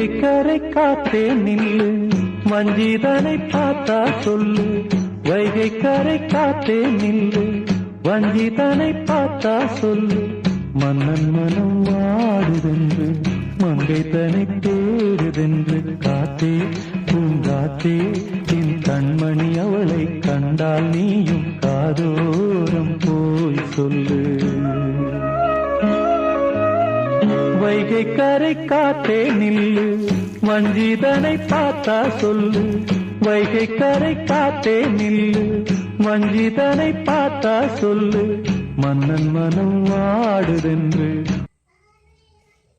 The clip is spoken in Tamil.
கரை காத்தே நில்லு, வஞ்சிதனை பார்த்தா சொல்லு. வைகை கரை காத்தே நில்லு, வஞ்சிதனை பார்த்தா சொல்லு. மன்னன் மனம் வாடுதென்று, மங்கை தனை தேடுதென்று. காத்தே பூங்காத்தே, என் கண்மணி அவளை கண்டால் நீயும் காதோரம் போய் சொல்லு. வைகை கரை காத்தே நில்லு, வஞ்சிதனை பார்த்தா சொல்லு. வைகை கரை காத்தே நில்லு, வஞ்சிதனை பார்த்தா சொல்லு. மன்னன் மனம் வாடுதென்று,